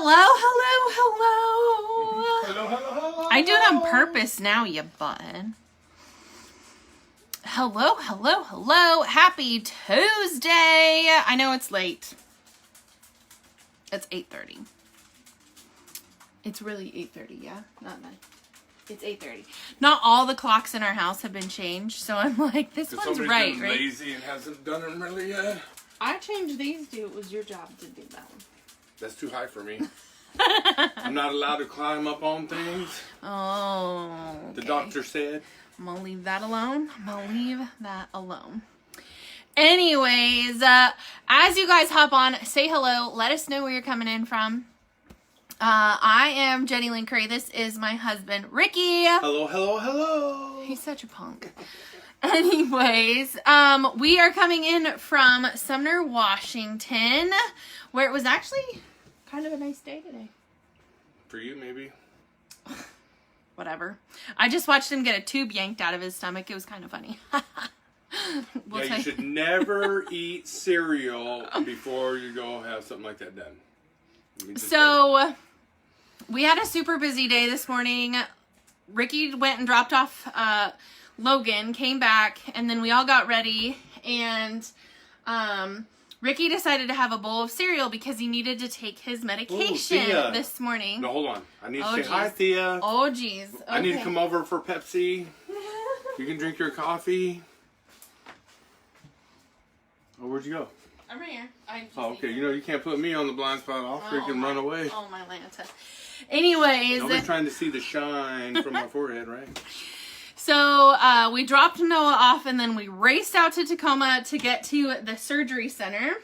Hello, hello, hello. Hello, hello, hello. I do it on purpose now, you button. Hello, hello, hello. Happy Tuesday. I know it's late. It's 8:30. It's really 8:30, yeah? Not 9. It's 8:30. Not all the clocks in our house have been changed, so I'm like, this one's right, right? Lazy and hasn't done them really yet. I changed these two. It was your job to do that one. That's too high for me. I'm not allowed to climb up on things. Oh, okay. The doctor said. I'm gonna leave that alone. Anyways, as you guys hop on, say hello. Let us know where you're coming in from. I am Jenny Lynn Curry. This is my husband, Ricky. Hello, hello, hello. He's such a punk. Anyways, we are coming in from Sumner, Washington, where it was actually kind of a nice day today. For you, maybe. Whatever. I just watched him get a tube yanked out of his stomach. It was kind of funny. You should never eat cereal before you go have something like that done. So, we had a super busy day this morning. Ricky went and dropped off Logan, came back, and then we all got ready, and Ricky decided to have a bowl of cereal because he needed to take his medication this morning. No, hold on. I need to say hi, Thea. Oh, geez. Okay. I need to come over for Pepsi. You can drink your coffee. Oh, where'd you go? I'm right here. Oh, okay. You know, you can't put me on the blind spot. I'll freaking run away. Oh, my Lanta. Anyways. Nobody's trying to see the shine from my forehead, right? So, we dropped Noah off, and then we raced out to Tacoma to get to the surgery center.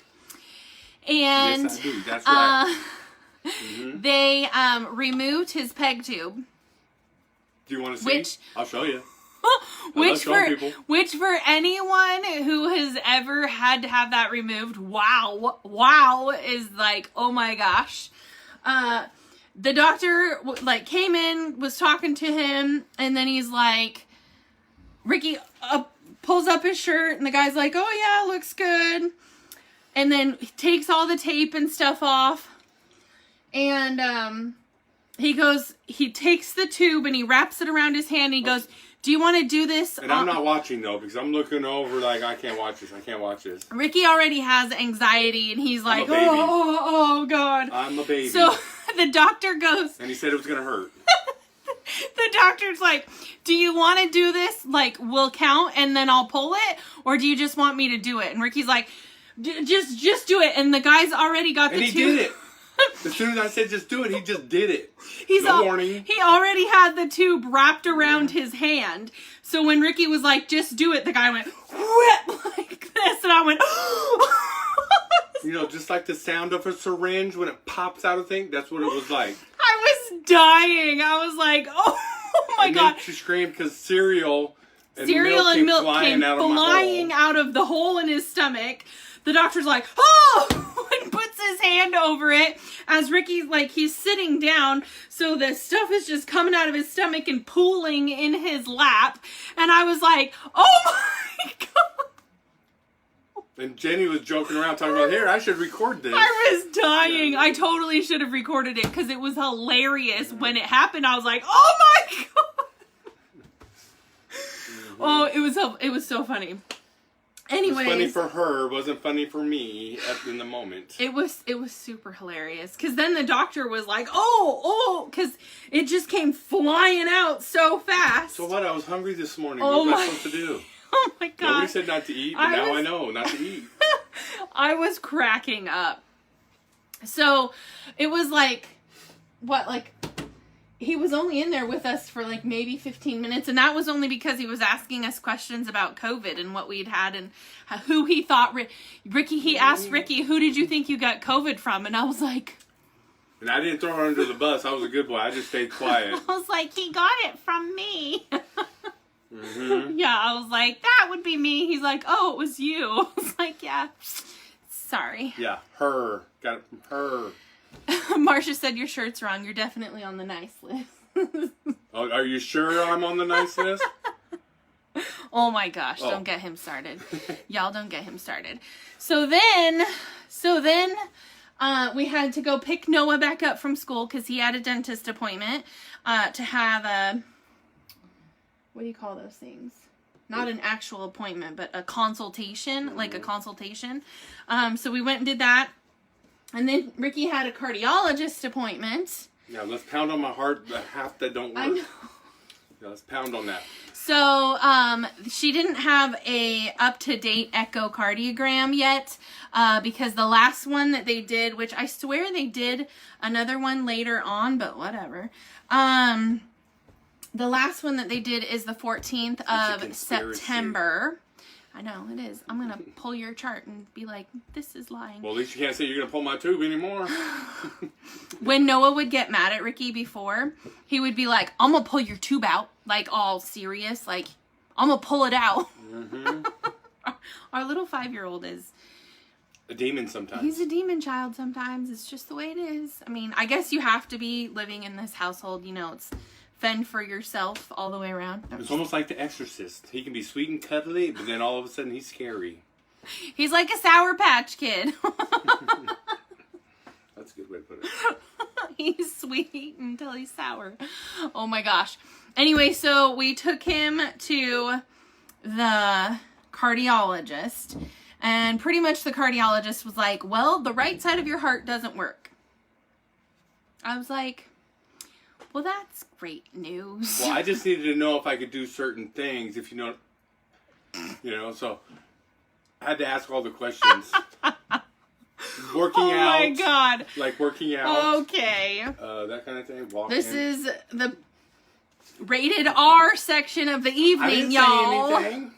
And yes, I do. That's right. They removed his peg tube. Do you want to see? I'll show you. Which for anyone who has ever had to have that removed, wow, is like, oh my gosh. The doctor came in, was talking to him, and then he's like, Ricky pulls up his shirt, and the guy's like, oh yeah, looks good. And then he takes all the tape and stuff off, and he takes the tube and he wraps it around his hand, and he goes, do you want to do this? And I'm not watching, though, because I'm looking over like, I can't watch this. Ricky already has anxiety, and he's like, oh, God. I'm a baby. So the doctor goes... And he said it was going to hurt. The doctor's like, do you want to do this? Like, we'll count, and then I'll pull it? Or do you just want me to do it? And Ricky's like, just do it. And the guy's already got the tube. And he did it. As soon as I said just do it, he just did it. Warning. He already had the tube wrapped around his hand. So when Ricky was like, just do it, the guy went, whip, like this. And I went, You know, just like the sound of a syringe when it pops out of thing, that's what it was like. I was dying. I was like, oh my God. Then she screamed because cereal and milk came flying out of the hole in his stomach. The doctor's like, oh, and puts his hand over it as Ricky's like, he's sitting down. So the stuff is just coming out of his stomach and pooling in his lap. And I was like, oh my God. And Jenny was joking around talking about, here, I should record this. I was dying. Yeah. I totally should have recorded it because it was hilarious. When it happened, I was like, oh my God. Oh, it was so funny. Anyways, it was funny for her, wasn't funny for me in the moment. It was super hilarious because then the doctor was like, oh, because it just came flying out so fast. So what? I was hungry this morning. What was I supposed to do? Oh my God! Nobody said not to eat, but now I know not to eat. I was cracking up. So it was like, he was only in there with us for like maybe 15 minutes. And that was only because he was asking us questions about COVID and what we'd had and who he thought. Ricky, he asked Ricky, who did you think you got COVID from? And I was like... And I didn't throw her under the bus. I was a good boy. I just stayed quiet. I was like, he got it from me. Yeah, I was like, that would be me. He's like, oh, it was you. I was like, yeah, sorry. Yeah, her. Got it from her. Marcia said your shirt's wrong. You're definitely on the nice list. Oh, are you sure I'm on the nice list? Oh my gosh, don't get him started. Y'all don't get him started. So then We had to go pick Noah back up from school because he had a dentist appointment to have a, what do you call those things? Not an actual appointment, but a consultation, like a consultation. So we went and did that. And then Ricky had a cardiologist appointment. Yeah, let's pound on my heart, the half that don't work. I know. Yeah, let's pound on that. So, she didn't have a up-to-date echocardiogram yet, because the last one that they did, which I swear they did another one later on, but whatever. The last one that they did is the 14th of September. I know, it is. I'm going to pull your chart and be like, this is lying. Well, at least you can't say you're going to pull my tube anymore. When Noah would get mad at Ricky before, he would be like, I'm going to pull your tube out. Like, all serious. Like, I'm going to pull it out. Mm-hmm. Our little 5-year-old is... a demon sometimes. He's a demon child sometimes. It's just the way it is. I mean, I guess you have to be living in this household. You know, it's... fend for yourself all the way around. It's almost like The Exorcist. He can be sweet and cuddly, but then all of a sudden he's scary. He's like a Sour Patch Kid. That's a good way to put it. He's sweet until he's sour. Oh my gosh. Anyway, so we took him to the cardiologist, and pretty much the cardiologist was like, well, the right side of your heart doesn't work. I was like... well, that's great news. Well, I just needed to know if I could do certain things, if you know, so I had to ask all the questions. Working out. Oh my God. Like working out. Okay. That kind of thing. Walking. This is the rated R section of the evening, y'all. Say anything.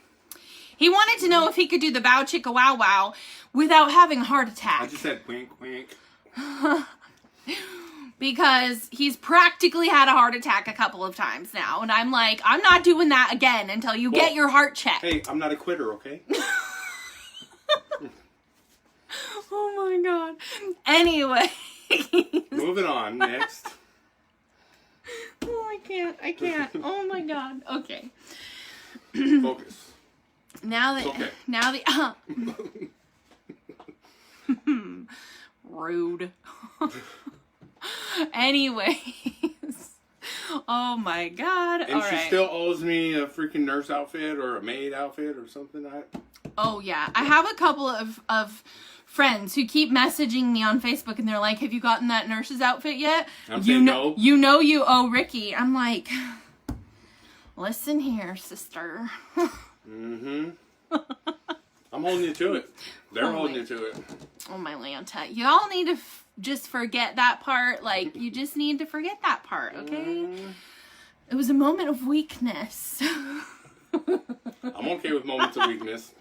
He wanted to know if he could do the bow chicka wow wow without having a heart attack. I just said wink wink. Because he's practically had a heart attack a couple of times now. And I'm like, I'm not doing that again until you get your heart checked. Hey, I'm not a quitter, okay? Oh my God. Anyway. Moving on, next. Oh, I can't. Oh my God. Okay. Focus. Now that, okay. Now the, rude. Anyways, oh my God! And she still owes me a freaking nurse outfit or a maid outfit or something. Oh yeah, I have a couple of friends who keep messaging me on Facebook, and they're like, "Have you gotten that nurse's outfit yet?" I'm saying no. You know you owe Ricky. I'm like, listen here, sister. Mm-hmm. I'm holding you to it. They're holding you to it. Oh my Lanta, y'all need to. Just forget that part. Like, you just need to forget that part, okay? It was a moment of weakness. I'm okay with moments of weakness.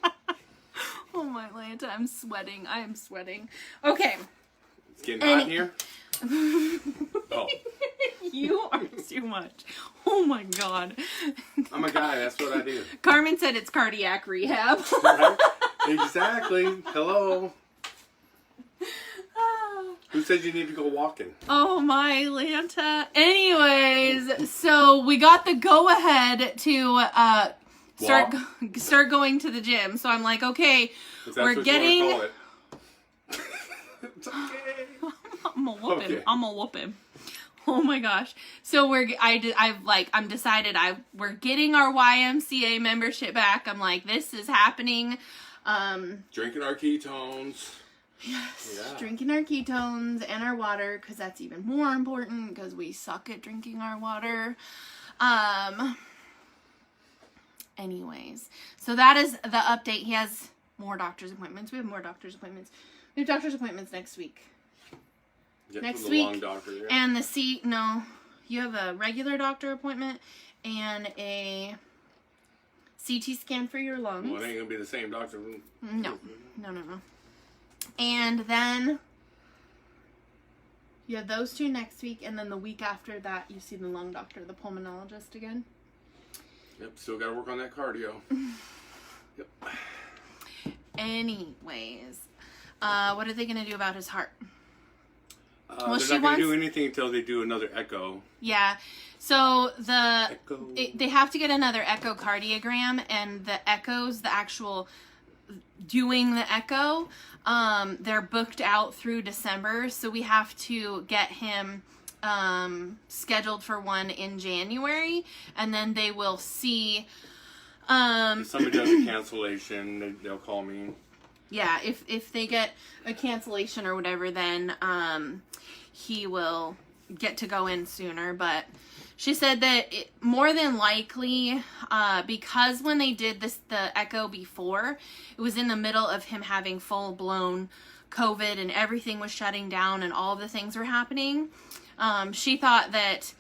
Oh my Lanta, I'm sweating. I am sweating. Okay. It's getting hot in here? Oh. You are too much. Oh my God. I'm a guy, that's what I do. Carmen said it's cardiac rehab. Right? Exactly. Hello. Who said you need to go walking? Oh my Lanta. Anyways, so we got the go ahead to start going to the gym. So I'm like, okay, we're getting. You want to call it. It's okay. I'm gonna whoop him. I'm gonna whoop him. Oh my gosh. So we're getting our YMCA membership back. I'm like, this is happening. Drinking our ketones. Yes, yeah. Drinking our ketones and our water, because that's even more important, because we suck at drinking our water. Anyways, so that is the update. He has more doctor's appointments. We have more doctor's appointments. We have doctor's appointments next week. Next week. Long doctor, yeah. And you have a regular doctor appointment and a CT scan for your lungs. Well, it ain't going to be the same doctor. No. And then you have those two next week, and then the week after that, you see the lung doctor, the pulmonologist again. Yep, still got to work on that cardio. Yep. Anyways, what are they going to do about his heart? They're not going to do anything until they do another echo. Yeah. So they have to get another echocardiogram, and the echoes, the actual doing the echo. They're booked out through December, so we have to get him scheduled for one in January, and then they will see. If somebody does a cancellation, they'll call me. Yeah, if they get a cancellation or whatever, then he will get to go in sooner. But she said that more than likely, because when they did the echo before, it was in the middle of him having full-blown COVID and everything was shutting down and all the things were happening. She thought that,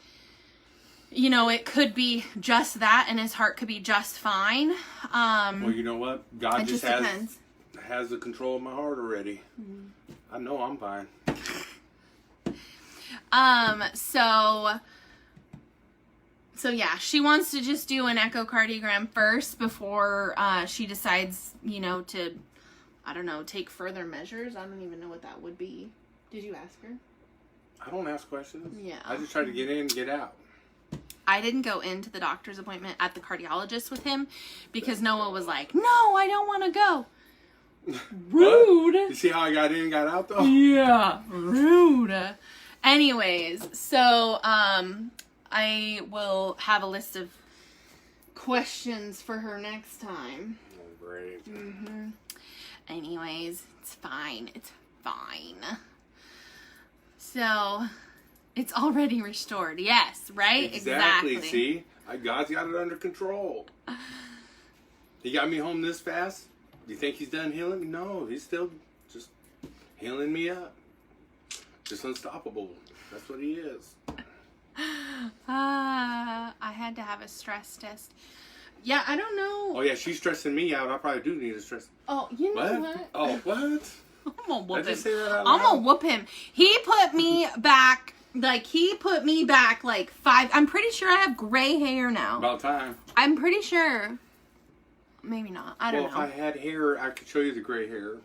you know, it could be just that and his heart could be just fine. Well, you know what? God just has the control of my heart already. Mm-hmm. I know I'm fine. So yeah, she wants to just do an echocardiogram first before she decides, you know, to, I don't know, take further measures. I don't even know what that would be. Did you ask her? I don't ask questions. Yeah. I just try to get in and get out. I didn't go into the doctor's appointment at the cardiologist with him because Noah was like, no, I don't want to go. Rude. You see how I got in and got out though? Yeah. Rude. Anyways, so I will have a list of questions for her next time. Oh, great. Mm-hmm. Anyways, it's fine. It's fine. So, it's already restored. Yes, right? Exactly. See? God's got it under control. He got me home this fast. Do you think he's done healing me? No, he's still just healing me up. Just unstoppable. That's what he is. I had to have a stress test. Yeah, I don't know. Oh, yeah, she's stressing me out. I probably do need a stress. Oh, you know what? Oh, what? I'm gonna whoop him. Did I just say that out loud? I'm gonna whoop him. He put me back, like 5. I'm pretty sure I have gray hair now. About time. I'm pretty sure. Maybe not. I don't know. Well, if I had hair, I could show you the gray hair.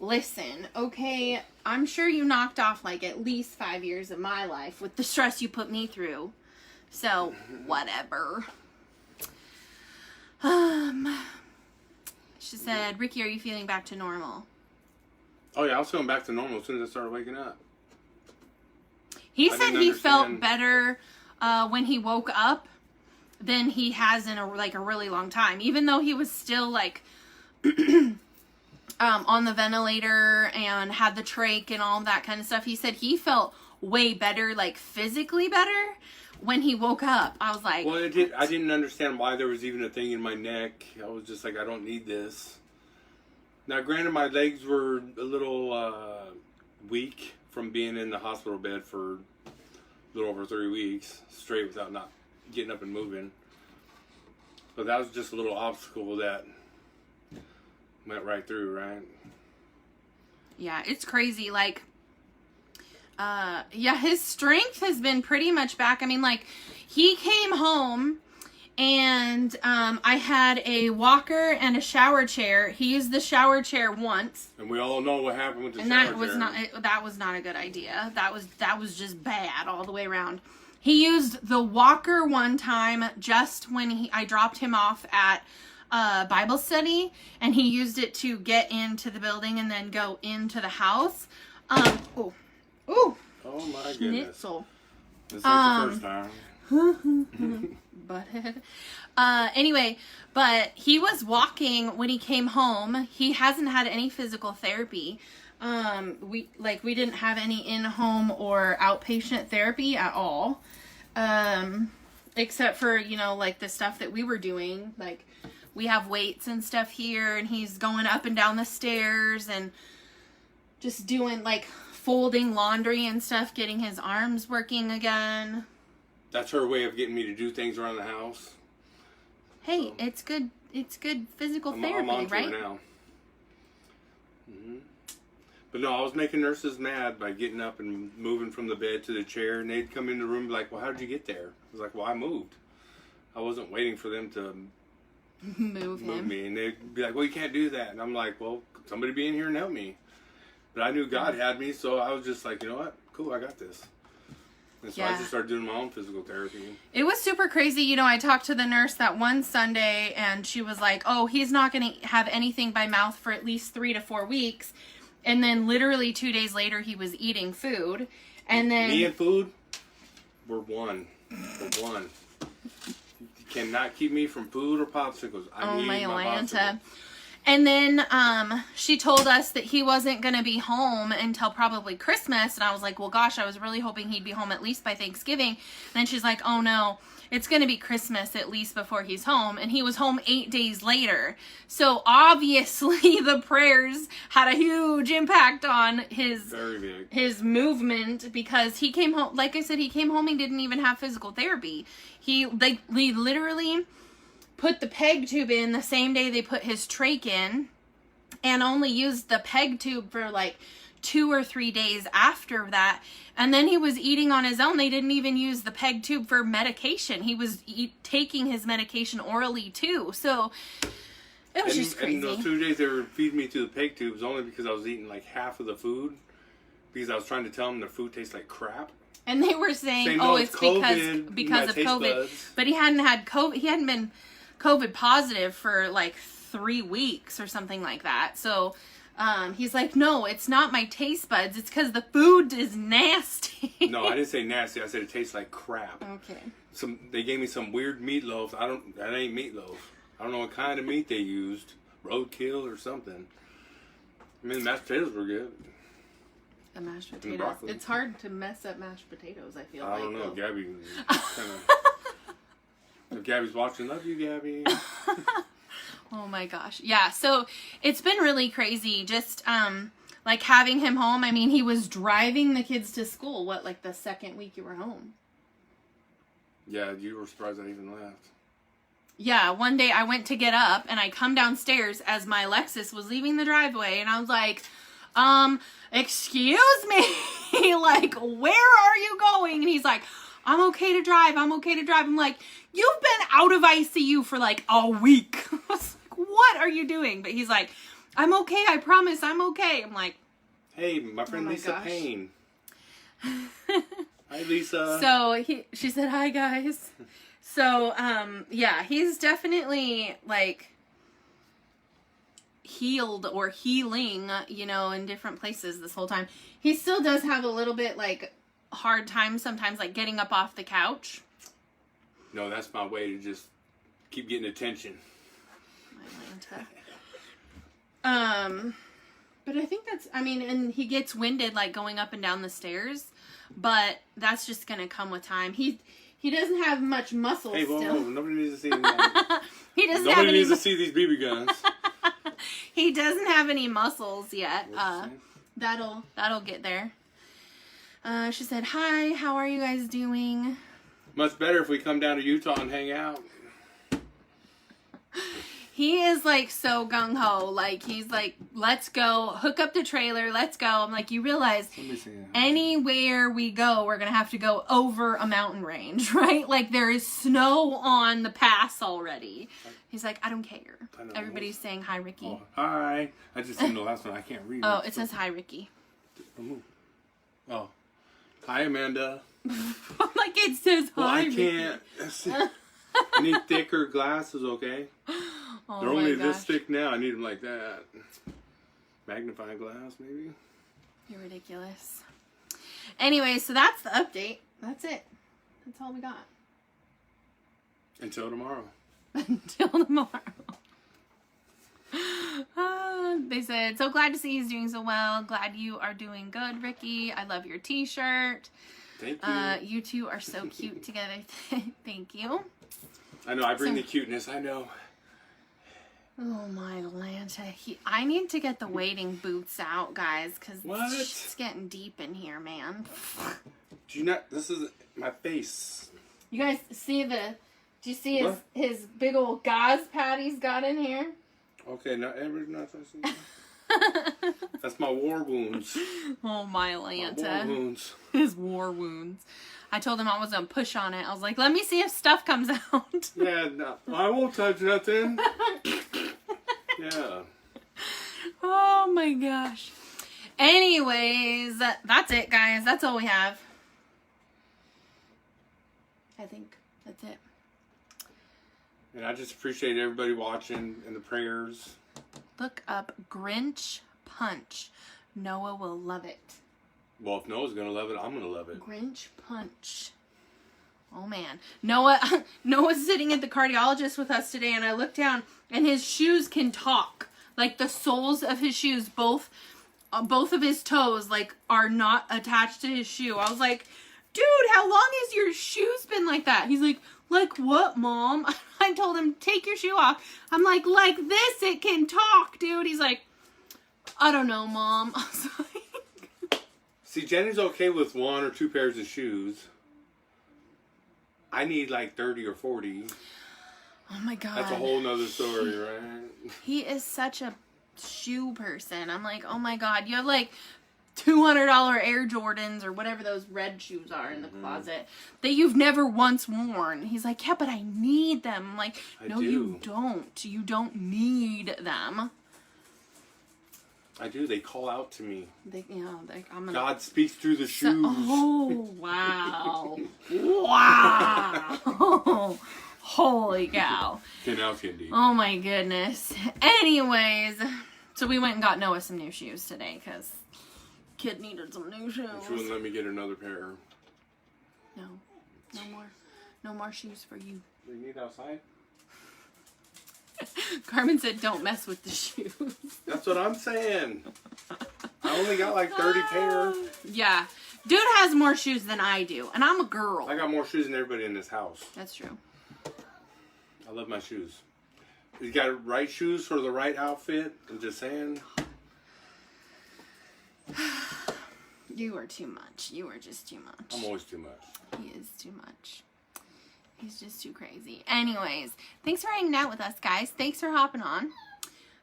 Listen, okay, I'm sure you knocked off like at least 5 years of my life with the stress you put me through. So, whatever. She said, Ricky, are you feeling back to normal? Oh, yeah, I was feeling back to normal as soon as I started waking up. He said he felt better when he woke up than he has in a really long time. Even though he was still like on the ventilator and had the trach and all that kind of stuff. He said he felt way better, like physically better when he woke up. I was like, well, I didn't understand why there was even a thing in my neck. I was just like, I don't need this. Now, granted, my legs were a little weak from being in the hospital bed for a little over 3 weeks straight without not getting up and moving. But that was just a little obstacle that went right through, right? Yeah, it's crazy. Like, yeah, his strength has been pretty much back. I mean, like, he came home and I had a walker and a shower chair. He used the shower chair once. And we all know what happened with the shower chair. And that was not a good idea. That was just bad all the way around. He used the walker one time just when I dropped him off at Bible study, and he used it to get into the building and then go into the house. Oh my goodness. Schnitzel. This ain't the first time. Butthead. Anyway, but he was walking when he came home. He hasn't had any physical therapy. We didn't have any in-home or outpatient therapy at all. Except for, like the stuff that we were doing. Like, we have weights and stuff here, and he's going up and down the stairs and just doing, like, folding laundry and stuff, getting his arms working again. That's her way of getting me to do things around the house. Hey, it's good physical therapy, I'm on to right? it now. Mm-hmm. But no, I was making nurses mad by getting up and moving from the bed to the chair, and they'd come in the room and be like, well, how did you get there? I was like, well, I moved. I wasn't waiting for them to move me. And they'd be like, well, you can't do that. And I'm like, well, somebody be in here and help me. But I knew God had me, so I was just like, you know what? Cool, I got this. And so I just started doing my own physical therapy. It was super crazy. You know, I talked to the nurse that one Sunday, and she was like, oh, he's not going to have anything by mouth for at least 3 to 4 weeks. And then literally 2 days later, he was eating food. And then... Me and food, we're one. We're one. You cannot keep me from food or popsicles. I need my popsicles. And then she told us that he wasn't going to be home until probably Christmas. And I was like, well, gosh, I was really hoping he'd be home at least by Thanksgiving. And then she's like, oh, no, it's going to be Christmas at least before he's home. And he was home 8 days later. So obviously the prayers had a huge impact on his movement, because he came home. Like I said, he came home. He didn't even have physical therapy. He literally put the peg tube in the same day they put his trach in, and only used the peg tube for like 2 or 3 days after that. And then he was eating on his own. They didn't even use the peg tube for medication. He was taking his medication orally too. So it was just crazy. And those 2 days they were feeding me through the peg tubes only because I was eating like half of the food, because I was trying to tell them the food tastes like crap. And they were saying, oh, it's because of COVID. Buds. But he hadn't had COVID. He hadn't been COVID positive for like 3 weeks or something like that. So he's like, no, it's not my taste buds. It's because the food is nasty. No, I didn't say nasty. I said it tastes like crap. Okay. They gave me some weird meatloaf. That ain't meatloaf. I don't know what kind of meat they used. Roadkill or something. I mean, the mashed potatoes were good. The mashed potatoes. It's hard to mess up mashed potatoes, I feel like. I don't know. Gabby kind of... If Gabby's watching, love you, Gabby. Oh my gosh. Yeah, so it's been really crazy just like having him home. I mean, he was driving the kids to school, like the second week you were home? Yeah, you were surprised I even left. Yeah, one day I went to get up and I come downstairs as my Lexus was leaving the driveway, and I was like, excuse me, like, where are you going? And he's like, I'm okay to drive. I'm like, you've been out of ICU for like a week. I was like, what are you doing? But he's like, I'm okay. I promise I'm okay. I'm like, hey, my friend Lisa Payne. Hi, Lisa. So she said, hi, guys. So, yeah, he's definitely like healed or healing, you know, in different places this whole time. He still does have a little bit like hard time sometimes, like getting up off the couch. No, that's my way to just keep getting attention. But I think and he gets winded like going up and down the stairs, but that's just gonna come with time. He doesn't have much muscle still. Whoa, nobody needs to see Nobody needs to see these BB guns. He doesn't have any muscles yet. That'll get there. She said, hi, how are you guys doing? Much better if we come down to Utah and hang out. He is like so gung-ho. Like, he's like, let's go, hook up the trailer, let's go. I'm like, you realize anywhere we go, we're going to have to go over a mountain range, right? Like, there is snow on the pass already. He's like, I don't care. Everybody's saying hi, Ricky. Oh, hi. I just seen the last one. I can't read it. Oh, it says hi, Ricky. Oh. Hi, Amanda. Like it says hi. I can't. I need thicker glasses, okay? Oh, they're only this thick now. I need them like that. Magnifying glass, maybe? You're ridiculous. Anyway, so that's the update. That's it. That's all we got. Until tomorrow. Until tomorrow. They said, so glad to see he's doing so well. Glad you are doing good, Ricky. I love your t-shirt. Thank you. You two are so cute together. Thank you. I know, I bring the cuteness, I know. Oh my Lanta. I need to get the wading boots out, guys, because it's getting deep in here, man. Do you not, this is my face. You guys see do you see his big old gauze pad he's got in here? Okay, not see. That's my war wounds. Oh my Lanta. My war wounds. His war wounds. I told him I was going to push on it. I was like, let me see if stuff comes out. Yeah, no, I won't touch nothing. Yeah. Oh my gosh. Anyways, that's it, guys. That's all we have. I think that's it. And I just appreciate everybody watching and the prayers. Look up Grinch Punch. Noah will love it. Well, if Noah's going to love it, I'm going to love it. Grinch Punch. Oh, man. Noah's sitting at the cardiologist with us today, and I looked down, and his shoes can talk. Like, the soles of his shoes, both of his toes, like, are not attached to his shoe. I was like, dude, how long has your shoes been like that? He's like what, Mom? I told him, take your shoe off. I'm like this, it can talk, dude. He's like, I don't know, Mom. I was like... See, Jenny's okay with 1 or 2 pairs of shoes. I need like 30 or 40. Oh my God. That's a whole nother story, right? He is such a shoe person. I'm like, oh my God, you have like $200 Air Jordans or whatever those red shoes are in the closet that you've never once worn. He's like, yeah, but I need them. I'm like, no, you don't. You don't need them. I do. They call out to me. I'm God speaks through the shoes. Oh, wow. Wow. Holy cow. Candy. Oh my goodness. Anyways, so we went and got Noah some new shoes today because kid needed some new shoes. She wouldn't let me get another pair. No more shoes for you. What do you need outside? Carmen said don't mess with the shoes. That's what I'm saying. I only got like 30 pair. Yeah. Dude has more shoes than I do. And I'm a girl. I got more shoes than everybody in this house. That's true. I love my shoes. You got right shoes for the right outfit. I'm just saying. You are too much. You are just too much. I'm always too much. He is too much. He's just too crazy. Anyways, thanks for hanging out with us, guys. Thanks for hopping on.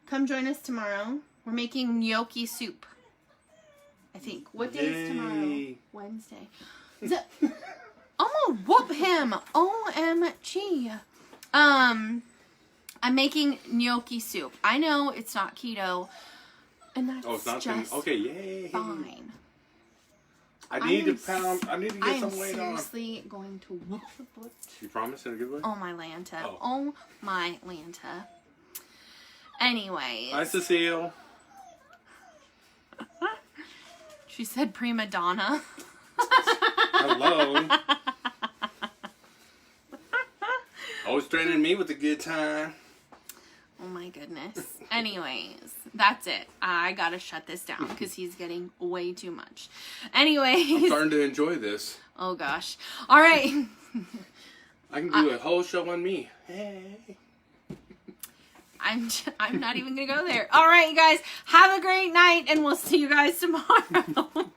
Come join us tomorrow. We're making gnocchi soup. I think. What day is tomorrow? Wednesday. I'm gonna whoop him. OMG. I'm making gnocchi soup. I know it's not keto. And that's it's not just okay, yay. Fine. I need to get some weight on. I'm seriously going to whoop the butt. You promise in a good way? Oh my Lanta. Oh my Lanta. Anyways. Hi, Cecile. She said prima donna. Hello. Always threatening me with a good time. Oh my goodness. Anyways, that's it. I gotta shut this down because he's getting way too much. Anyways. I'm starting to enjoy this. Oh gosh. All right. I can do a whole show on me. Hey. I'm not even gonna go there. All right, you guys. Have a great night, and we'll see you guys tomorrow.